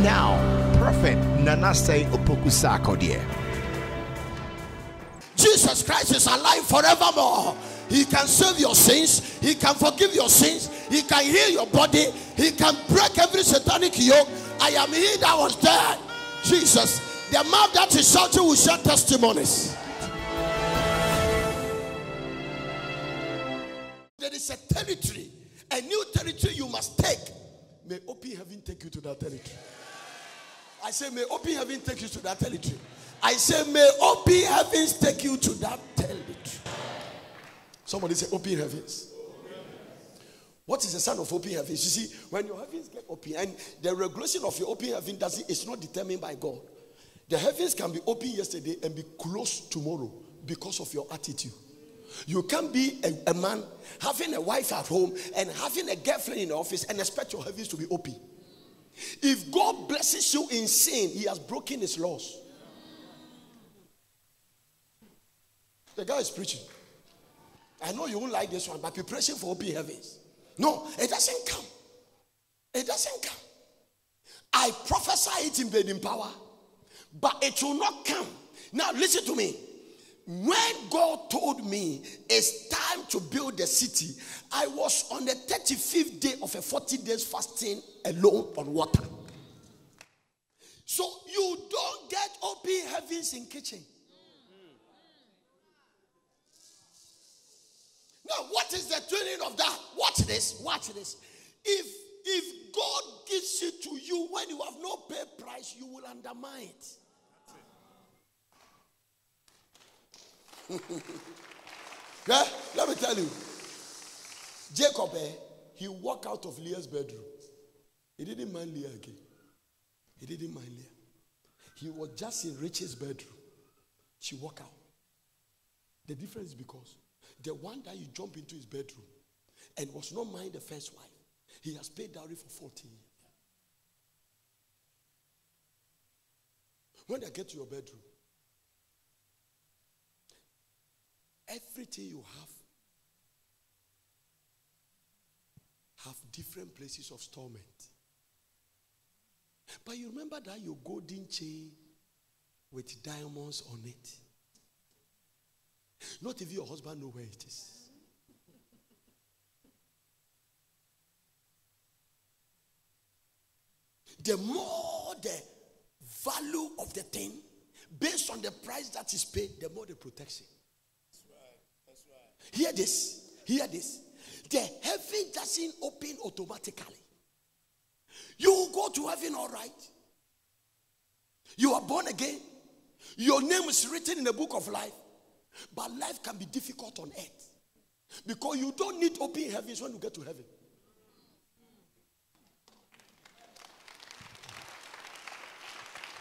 now, Prophet Nanase Opoku-Sarkodie. Jesus Christ is alive forevermore. He can save your sins. He can forgive your sins. He can heal your body. He can break every satanic yoke. I am he that was dead. Jesus, the mouth that is shouting will share testimonies. There is a territory, a new territory you must take. May open heaven take you to that territory. I say, may open heaven take you to that territory. I say, may open heavens take you to that territory. Somebody say, open heavens. What is the sign of open heavens? You see, when your heavens get open, and the regulation of your open heaven is not determined by God. The heavens can be open yesterday and be closed tomorrow because of your attitude. You can't be a man having a wife at home and having a girlfriend in the office and expect your heavens to be open. If God blesses you in sin, he has broken his laws. The guy is preaching. I know you won't like this one, but preparation for open heavens. No, it doesn't come. It doesn't come. I prophesy it in burning power, but it will not come. Now listen to me. When God told me it's time to build the city, I was on the 35th day of a 40 days fasting alone on water. So you don't get open heavens in kitchen. Now, what is the training of that? Watch this. Watch this. If God gives it to you when you have no pay price, you will undermine it. Yeah? Let me tell you. Jacob, he walked out of Leah's bedroom. He didn't mind Leah again. He didn't mind Leah. He was just in Rachel's bedroom. She walked out. The difference is because the one that you jump into his bedroom and was not mine the first wife, he has paid dowry for 14 years. When I get to your bedroom, everything you have different places of storement. But you remember that your golden chain with diamonds on it. Not if your husband knows where it is. The more the value of the thing, based on the price that is paid, the more the protection. That's right. That's right. Hear this. Hear this. The heaven doesn't open automatically. You will go to heaven, all right. You are born again. Your name is written in the book of life. But life can be difficult on earth. Because you don't need open heavens when you get to heaven.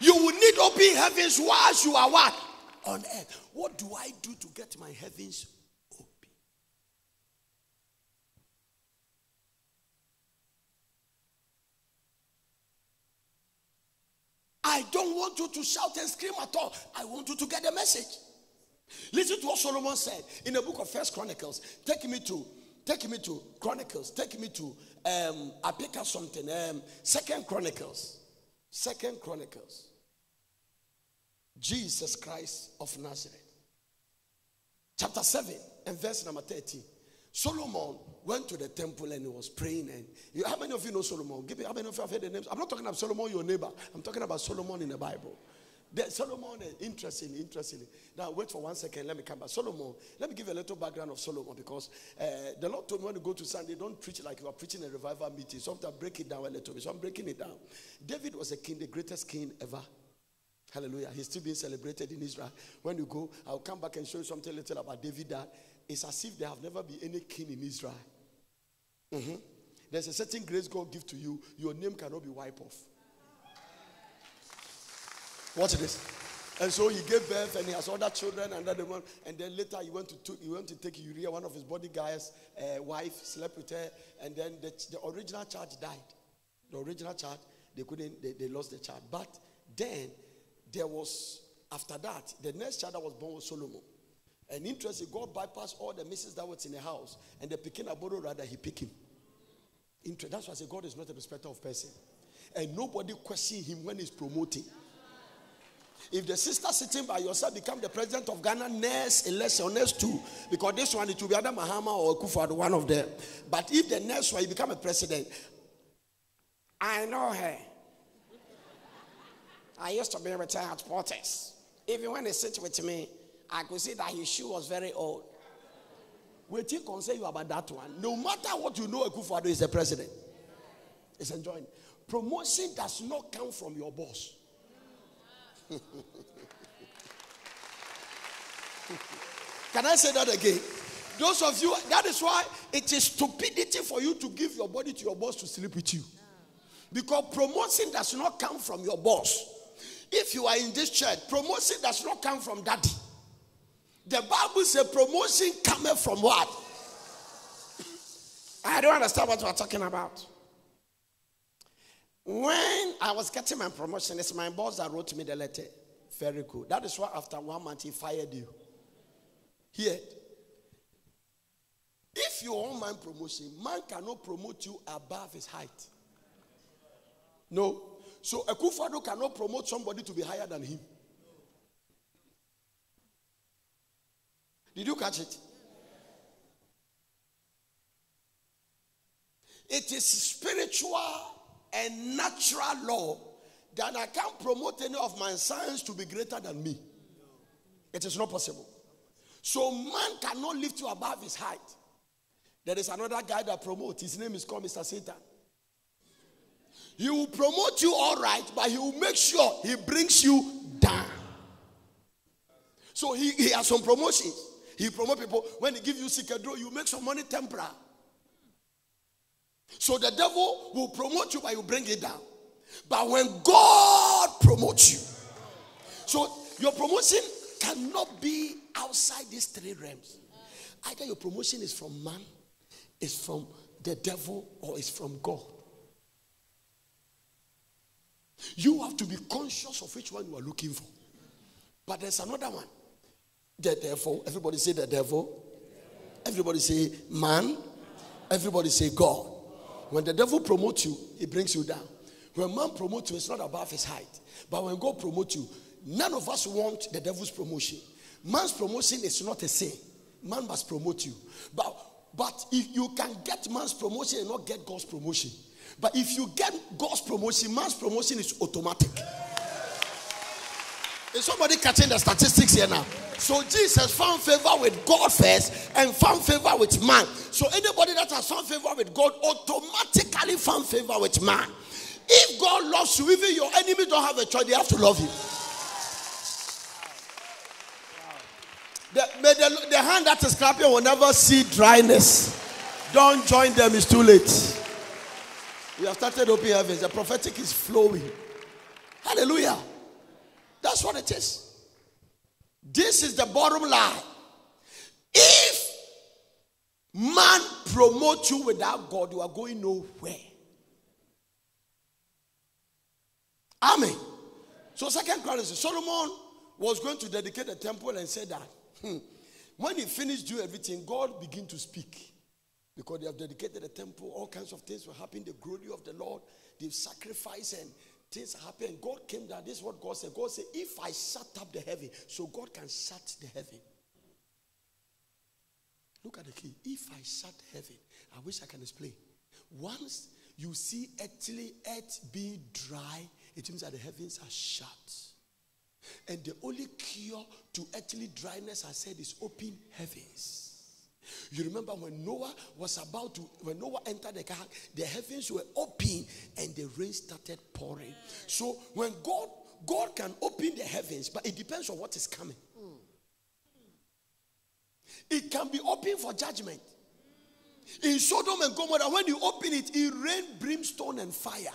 You will need open heavens whilst you are what? On earth. What do I do to get my heavens open? I don't want you to shout and scream at all. I want you to get the message. Listen to what Solomon said in the book of First Chronicles. Take me to Chronicles. Take me to I pick up something. Second Chronicles. Jesus Christ of Nazareth. Chapter 7 and verse number 13. Solomon went to the temple and he was praying. And how many of you know Solomon? How many of you have heard the names? I'm not talking about Solomon, your neighbor. I'm talking about Solomon in the Bible. Solomon, interesting. Now, wait for 1 second. Let me come back. Solomon, let me give you a little background of Solomon because the Lord told me when you go to Sunday, don't preach like you are preaching a revival meeting. Sometimes break it down a little bit. So I'm breaking it down. David was a king, the greatest king ever. Hallelujah. He's still being celebrated in Israel. When you go, I'll come back and show you something little about David that it's as if there have never been any king in Israel. There's a certain grace God gives to you. Your name cannot be wiped off. Watch this. And so he gave birth and he has other children and then later he went to take Uriah, one of his bodyguards' wife, slept with her, and then the original child died. The original child, they lost the child. But then there was, after that, the next child that was born was Solomon. And interesting, God bypassed all the misses that was in the house, and the Pekin Abodo rather he picked him. That's why I say God is not a respecter of person. and nobody question him when he's promoting. If the sister sitting by yourself become the president of Ghana next election, next two, because this one it will be either Mahama or Akufo-Addo, one of them. But if the next one you become a president, I know her. I used to be a retired porters. Even when he sit with me, I could see that his shoe was very old. Wait till concern you about that one. No matter what you know, Akufo-Addo is the president. It's enjoying. Promotion does not come from your boss. Can I say that again? Those of you, that is why it is stupidity for you to give your body to your boss to sleep with you. Because promotion does not come from your boss. If you are in this church, promotion does not come from daddy. The Bible says promotion comes from what? I don't understand what we are talking about. When I was getting my promotion, it's my boss that wrote me the letter. Very good. That is why after 1 month he fired you. Here. If you want man promotion, man cannot promote you above his height. No. So Akufo-Addo cannot promote somebody to be higher than him. Did you catch it? It is spiritual and natural law that I can't promote any of my sons to be greater than me. It is not possible. So man cannot lift you above his height. There is another guy that promotes. His name is called Mr. Satan. He will promote you all right, but he will make sure he brings you down. So he has some promotions. He promotes people. When he gives you Sikadro, you make some money temporary. So the devil will promote you, but you bring it down. But when God promotes you, so your promotion cannot be outside these three realms. Either your promotion is from man, is from the devil, or is from God. You have to be conscious of which one you are looking for. But there's another one. The devil. Everybody say the devil. Everybody say man. Everybody say God. When the devil promotes you, he brings you down. When man promotes you, it's not above his height. But when God promotes you, none of us want the devil's promotion. Man's promotion is not a sin. Man must promote you. But if you can get man's promotion and not get God's promotion. But if you get God's promotion, man's promotion is automatic. Is somebody catching the statistics here now? So Jesus found favor with God first and found favor with man. So anybody that has found favor with God automatically found favor with man. If God loves you, even your enemy don't have a choice, they have to love you. The hand that is clapping will never see dryness. Don't join them, it's too late. We have started open heavens. The prophetic is flowing. Hallelujah. That's what it is. This is the bottom line. If man promotes you without God, you are going nowhere. Amen. So 2 Chronicles, Solomon was going to dedicate the temple and said that when he finished doing everything, God began to speak. Because they have dedicated the temple, all kinds of things were happening. The glory of the Lord, they've sacrificed and things happen. And God came down. This is what God said. God said, if I shut up the heaven, so God can shut the heaven. Look at the key. If I shut heaven, I wish I can explain. Once you see earth being dry, it means that the heavens are shut. And the only cure to earthly dryness, I said, is open heavens. You remember when Noah entered the ark, the heavens were open and the rain started pouring. So when God can open the heavens, but it depends on what is coming. It can be open for judgment. In Sodom and Gomorrah, when you open it, it rained brimstone and fire.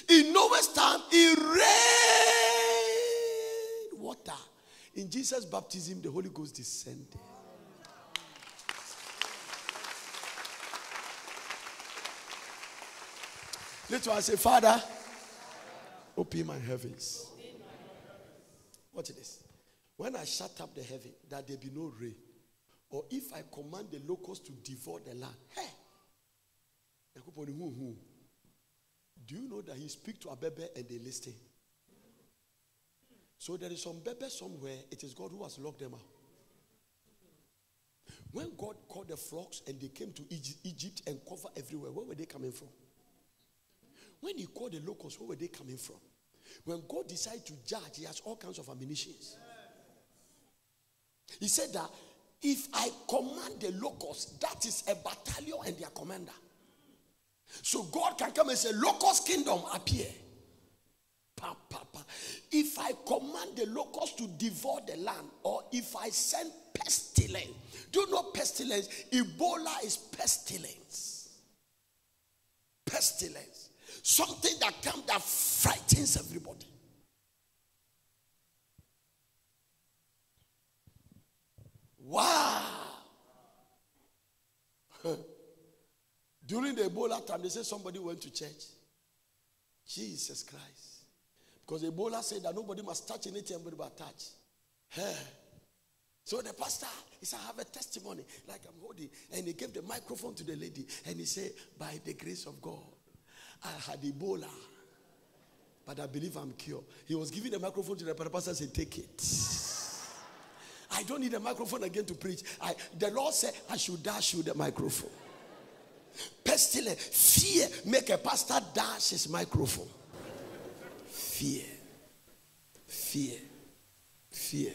In Noah's time, it rained water. In Jesus' baptism, the Holy Ghost descended. That's why I say, Father, open my heavens. Watch this. When I shut up the heaven, that there be no rain, or if I command the locusts to devour the land, hey, Do you know that he speaks to Abebe and they listen? So there is some Bebe somewhere. It is God who has locked them out. When God called the flocks and they came to Egypt and covered everywhere, where were they coming from? When he called the locusts, where were they coming from? When God decided to judge, he has all kinds of ammunitions. He said that if I command the locusts, that is a battalion and their commander. So God can come and say, locust kingdom appear. Pa, pa, pa. If I command the locusts to devour the land, or if I send pestilence. Do you know pestilence? Ebola is pestilence. Pestilence. Something that comes that frightens everybody. Wow. During the Ebola time, they said somebody went to church. Jesus Christ. Because Ebola said that nobody must touch anything, everybody must touch. So the pastor, he said, I have a testimony, like I'm holding. And he gave the microphone to the lady. And he said, by the grace of God, I had Ebola. But I believe I'm cured. He was giving the microphone to the pastor and said, take it. I don't need a microphone again to preach. The Lord said, I should dash you the microphone. Pestilence, fear, make a pastor dash his microphone. Fear. Fear. Fear.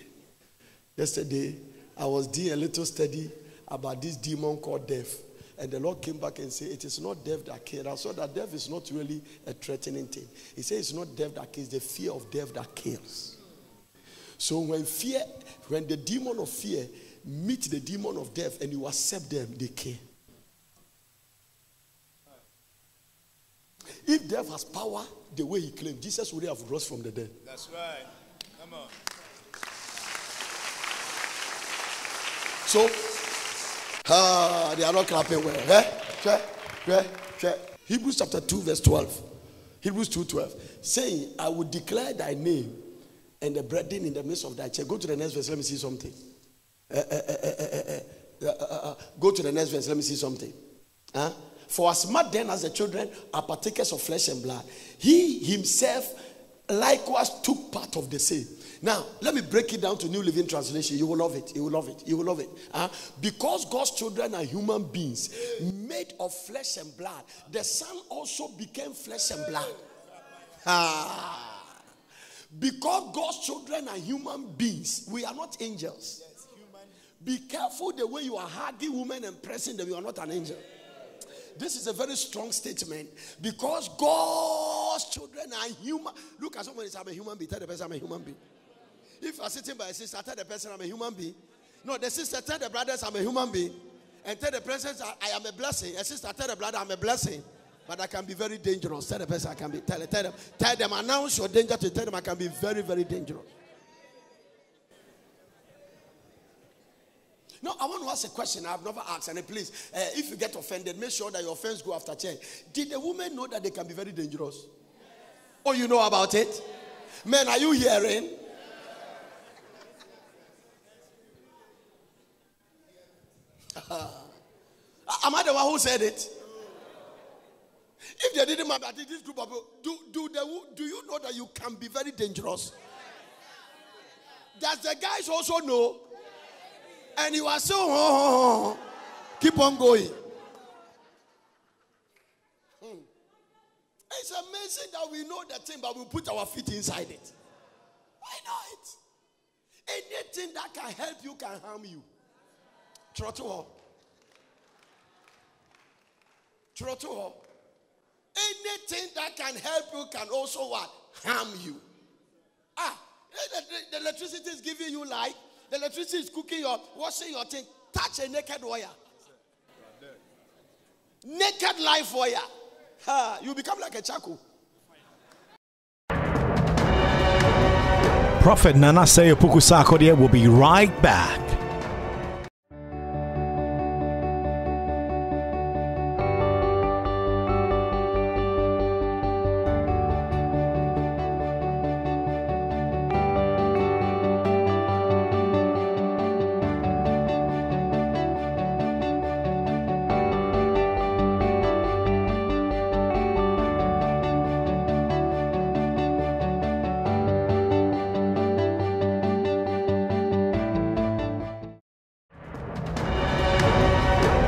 Yesterday, I was doing a little study about this demon called death. And the Lord came back and said, it is not death that kills. I saw that death is not really a threatening thing. He said it's not death that kills, the fear of death that kills. So when the demon of fear meets the demon of death and you accept them, they kill. If death has power the way he claimed, Jesus would have rose from the dead. That's right. Come on. So, they are not clapping well. Hebrews chapter 2 verse 12. Hebrews 2:12. Saying, I will declare thy name and the brethren in the midst of thy church. Go to the next verse, let me see something. Go to the next verse, let me see something. For as much then as the children are partakers of flesh and blood, he himself likewise took part of the same. Now, let me break it down to New Living Translation. You will love it. You will love it. You will love it. Because God's children are human beings made of flesh and blood, the Son also became flesh and blood. Because God's children are human beings, we are not angels. Be careful the way you are hugging women and pressing them. You are not an angel. This is a very strong statement. Because God's children are human. Look at someone and say, I'm a human being. Tell the person I'm a human being. If you are sitting by a sister, tell the person I'm a human being. No, the sister tell the brothers I'm a human being. And tell the person I am a blessing. A sister tell the brother I'm a blessing. But I can be very dangerous. Tell the person I can be. Tell them announce your danger to tell them I can be very, very dangerous. No, I want to ask a question I've never asked. And please, if you get offended, make sure that your offense go after church. Did the women know that they can be very dangerous? Oh, you know about it? Men, are you hearing? Am I the one who said it? If they didn't matter, this group of people, do you know that you can be very dangerous? Does the guys also know? And you are so keep on going. It's amazing that we know the thing, but we put our feet inside it. I know it. Anything that can help you can harm you. Trotto. Anything that can help you can also what? Harm you. The electricity is giving you light. The electricity is cooking your, washing your thing. Touch a naked wire. Naked live wire. You become like a charcoal. Prophet Nanase Opoku Sarkodie will be right back.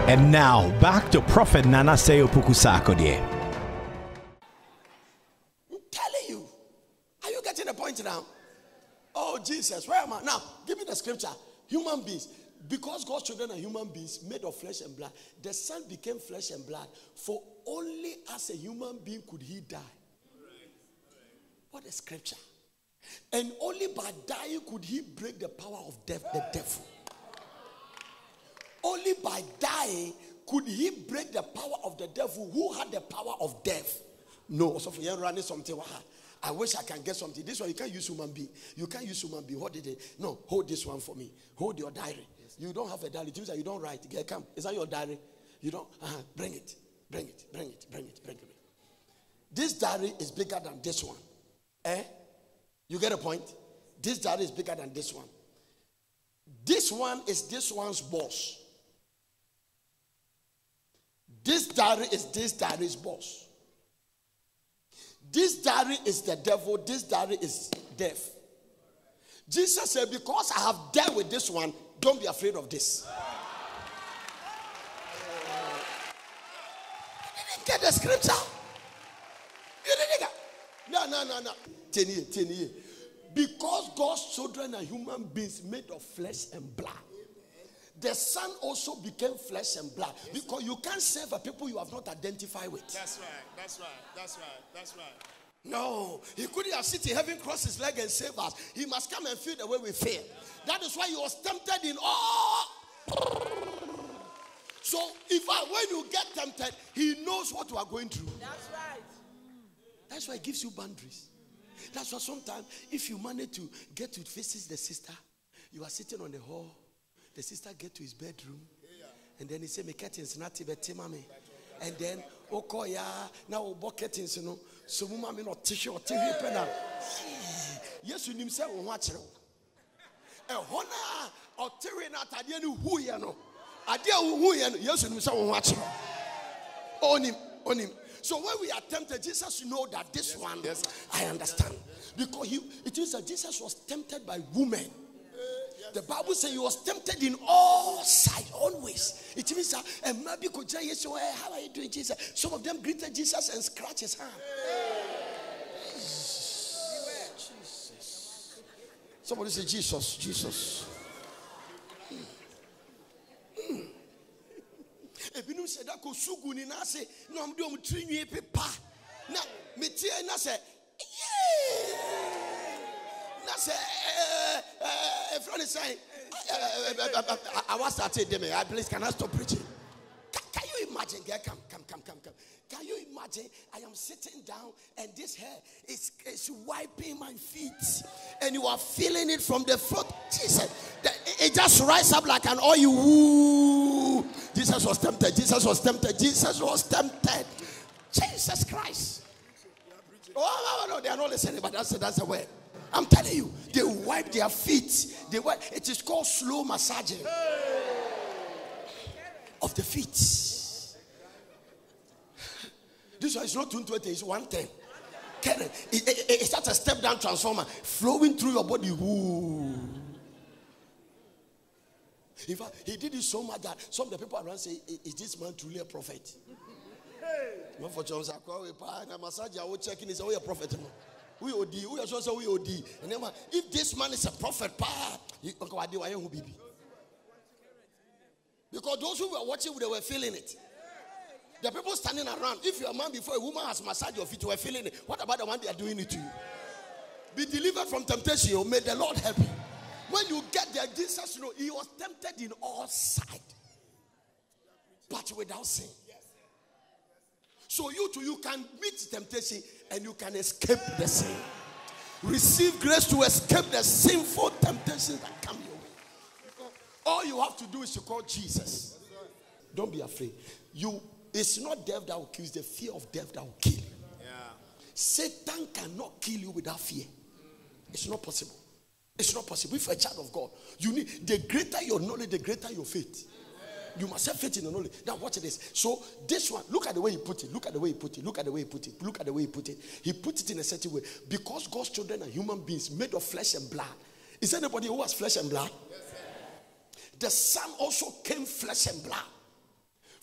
And now, back to Prophet Nanase Opoku-Sarkodie. I'm telling you. Are you getting the point now? Oh, Jesus, where am I? Now, give me the scripture. Human beings. Because God's children are human beings made of flesh and blood, the Son became flesh and blood. For only as a human being could he die. What a scripture. And only by dying could he break the power of death, the devil. Only by dying could he break the power of the devil. Who had the power of death? No. So for you running something, I wish I can get something. This one you can't use human being. You can't use human being. What did it? No, hold this one for me. Hold your diary. You don't have a diary. It means that you don't write. Come. Is that your diary? You don't. Bring it. Bring it. Bring it. Bring it. Bring it. This diary is bigger than this one. You get a point? This diary is bigger than this one. This one is this one's boss. This diary is this diary's boss. This diary is the devil. This diary is death. Jesus said, because I have dealt with this one, don't be afraid of this. You didn't get the scripture. You didn't get. No. 10 years. Because God's children are human beings made of flesh and blood. The Son also became flesh and blood. Because you can't save a people you have not identified with. That's right. No, he couldn't have sit in heaven, cross his leg and save us. He must come and feel the way we feel. That is why he was tempted in all. So when you get tempted, he knows what you are going through. That's right. That's why he gives you boundaries. That's why sometimes if you manage to get to visit the sister, you are sitting on the hall, the sister get to his bedroom, and then he say, "Me curtains not mami," and then "Okoya now curtains no so mama no tissue or TV penal." Yes, you nim say we watch it. E hona or terry na tade ni hu ye no. Ade hu ye no. Yes, you nim say we watch it. Onim. So when we are tempted, Jesus know that this one, I understand. Because it means that Jesus was tempted by women. The Bible says he was tempted in all sides, always. It means that maybe could say, how are you doing, Jesus? Some of them greeted Jesus and scratched his hand. Jesus. Somebody say, Jesus. Ebinu said that kosugu ni na say no am do trinwe pepa na metie na say na say a friend is saying I was started them. Please can I stop preaching? Can you imagine? Come. Can you imagine? I am sitting down and this hair is wiping my feet, and you are feeling it from the foot. Jesus, it just rises up like an oil. Woo. Jesus was tempted. Jesus Christ. Oh no, they are not listening, but that's the word. I'm telling you, they wipe their feet. It is called slow massaging of the feet. This one is not 220, it's 110. It's just a step down transformer flowing through your body. Ooh. In fact, he did it so much that some of the people around say, is this man truly a prophet? Not for John's massage, I will check in, is a prophet. We OD, we are so we OD. And then if this man is a prophet, because those who were watching, they were feeling it. The people standing around, if you're a man before a woman has massaged your feet, you were feeling it. What about the one they are doing it to you? Be delivered from temptation. May the Lord help you. When you get there, Jesus, he was tempted in all sides, but without sin. So you can meet temptation and you can escape the sin. Receive grace to escape the sinful temptations that come your way. All you have to do is to call Jesus. Don't be afraid. It's not death that will kill you, it's the fear of death that will kill you. Yeah. Satan cannot kill you without fear. It's not possible. It's not possible. If you're a child of God, you need the greater your knowledge, the greater your faith. You must have faith in the knowledge. Now watch this. So this one, look at the way he put it. Look at the way he put it. He put it in a certain way. Because God's children are human beings made of flesh and blood. Is there anybody who has flesh and blood? Yes, the Son also came flesh and blood.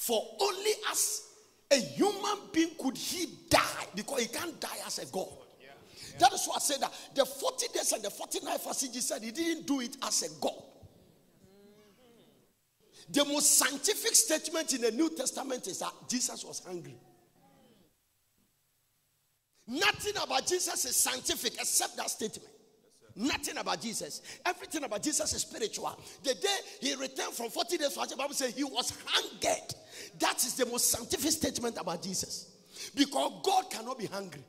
For only as a human being could he die, because he can't die as a God. That is why I said that the 40 days and the 49 fasting, he said he didn't do it as a God. The most scientific statement in the New Testament is that Jesus was hungry. Nothing about Jesus is scientific except that statement. Nothing about Jesus. Everything about Jesus is spiritual. The day he returned from 40 days fasting, the Bible says he was hungered. That is the most scientific statement about Jesus. Because God cannot be hungry.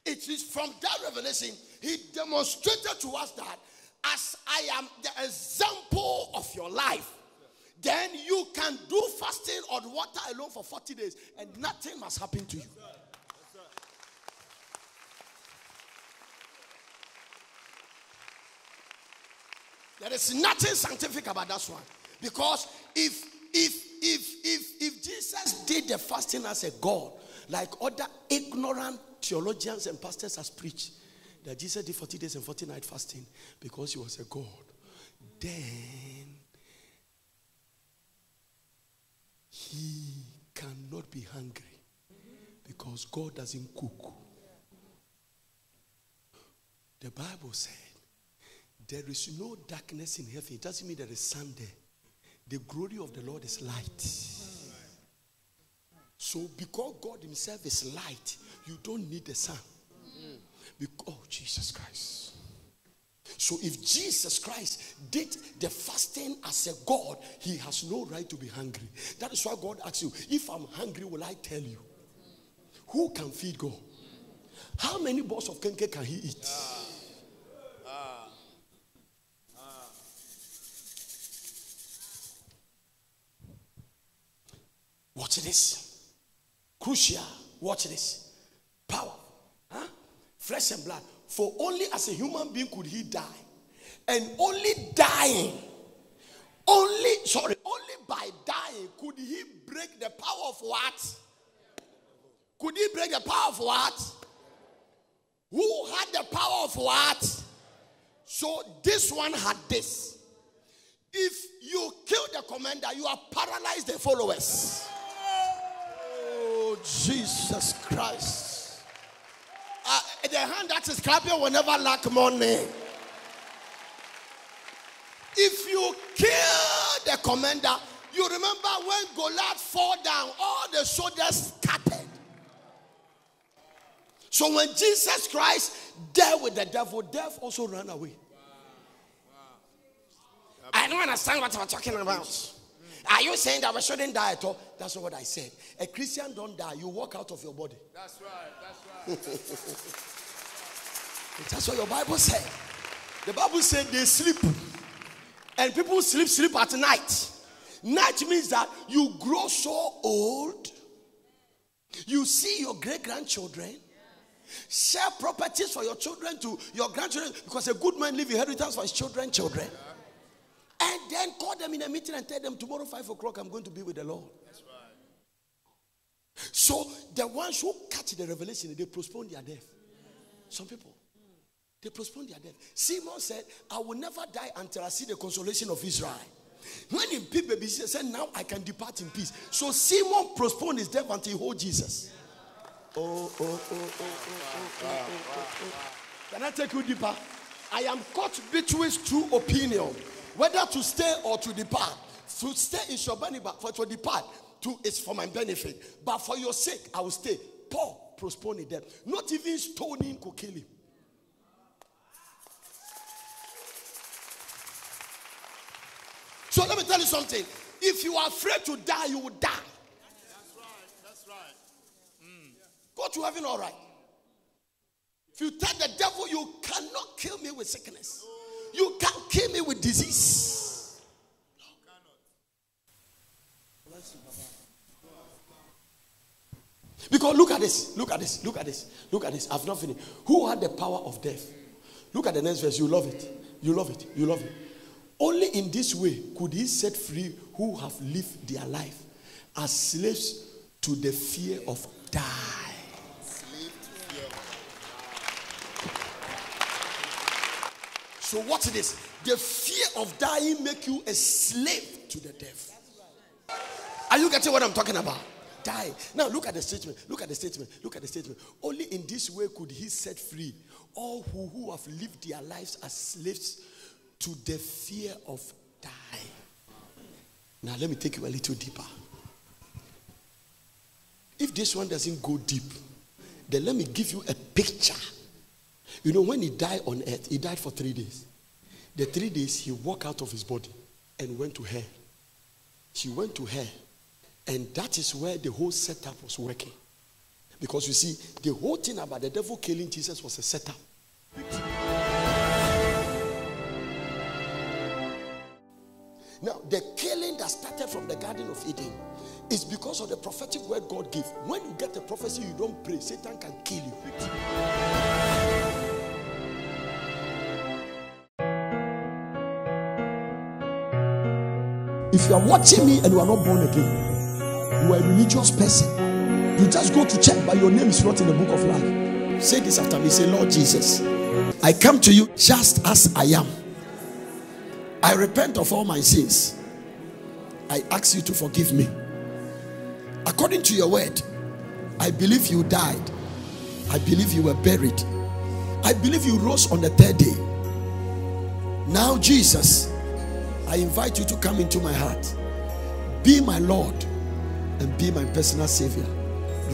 It is from that revelation, he demonstrated to us that as I am the example of your life, then you can do fasting on water alone for 40 days and nothing must happen to you. There is nothing scientific about that one. Because if Jesus did the fasting as a God, like other ignorant theologians and pastors has preached, that Jesus did 40 days and 40 nights fasting because he was a God, then he cannot be hungry because God doesn't cook. The Bible said there is no darkness in heaven. It doesn't mean there is sun there. The glory of the Lord is light. So because God himself is light, you don't need the sun. Oh, Jesus Christ. So if Jesus Christ did the fasting as a God, he has no right to be hungry. That is why God asks you, if I'm hungry, will I tell you? Who can feed God? How many balls of kenke can he eat? Watch this. Crucial. Watch this. Power. Flesh and blood. For only as a human being could he die. And only dying. Only by dying could he break the power of what? Could he break the power of what? Who had the power of what? So this one had this. If you kill the commander, you have paralyzed the followers. Oh, Jesus Christ. The hand that is clapping will never lack money. If you kill the commander, you remember when Goliath fell down, all the soldiers scattered. So when Jesus Christ dealt with the devil, death also ran away. I don't understand what you're talking about. Are you saying that we shouldn't die at all? That's not what I said. A Christian don't die. You walk out of your body. That's right. That's what your Bible said. The Bible said they sleep. And people sleep at night. Night means that you grow so old. You see your great-grandchildren. Share properties for your children to your grandchildren. Because a good man leaves inheritance for his children. And then call them in a meeting and tell them tomorrow 5 o'clock I'm going to be with the Lord. That's right. So the ones who catch the revelation, they postpone their death. Some people, they postpone their death. Simon said, I will never die until I see the consolation of Israel. When in people, he said, now I can depart in peace. So Simon postponed his death until he hold Jesus. Can I take you deeper? I am caught between two opinions. Whether to stay or to depart. To stay is your benefit, but for to depart is for my benefit. But for your sake, I will stay. Paul postponed his death. Not even stoning could kill him. So let me tell you something. If you are afraid to die, you will die. That's right. Go to heaven, all right. If you tell the devil you cannot kill me with sickness. You can't kill me with disease. No. Because look at this. I've not finished. Who had the power of death? Look at the next verse. You love it. Only in this way could he set free who have lived their life as slaves to the fear of dying. So watch this. The fear of dying make you a slave to the devil. Are you getting what I'm talking about? Die. Now look at the statement. Look at the statement. Look at the statement. Only in this way could he set free all who have lived their lives as slaves to the fear of dying. Now let me take you a little deeper. If this one doesn't go deep, then let me give you a picture. You know, when he died on earth, he died for 3 days. The 3 days he walked out of his body and went to hell. He went to hell. And that is where the whole setup was working. Because you see, the whole thing about the devil killing Jesus was a setup. Now, the killing that started from the Garden of Eden is because of the prophetic word God gave. When you get the prophecy, you don't pray, Satan can kill you. If you are watching me and you are not born again, you are a religious person. You just go to church, but your name is not in the book of life. Say this after me. Say, Lord Jesus, I come to you just as I am. I repent of all my sins. I ask you to forgive me. According to your word, I believe you died. I believe you were buried. I believe you rose on the 3rd day. Now, Jesus, I invite you to come into my heart. Be my Lord and be my personal Savior.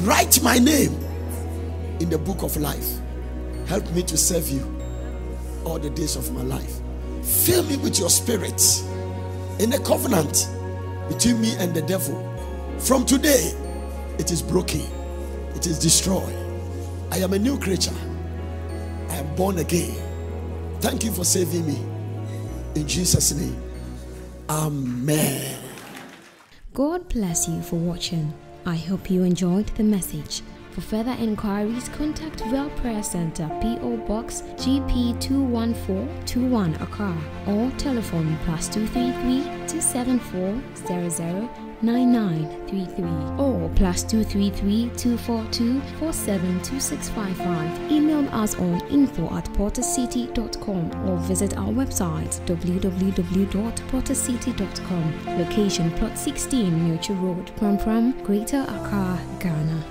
Write my name in the book of life. Help me to serve you all the days of my life. Fill me with your spirit in a covenant between me and the devil. From today, it is broken. It is destroyed. I am a new creature. I am born again. Thank you for saving me. In Jesus' name, amen. God bless you for watching. I hope you enjoyed the message. For further inquiries, contact Well Prayer Center, P.O. Box GP 21421 Accra, or telephone +233 274 009933 or +233 242 472655. Email us on info@portercity.com or visit our website www.portercity.com. Location Plot 16, Nurture Road, Pram Pram, Greater Accra, Ghana.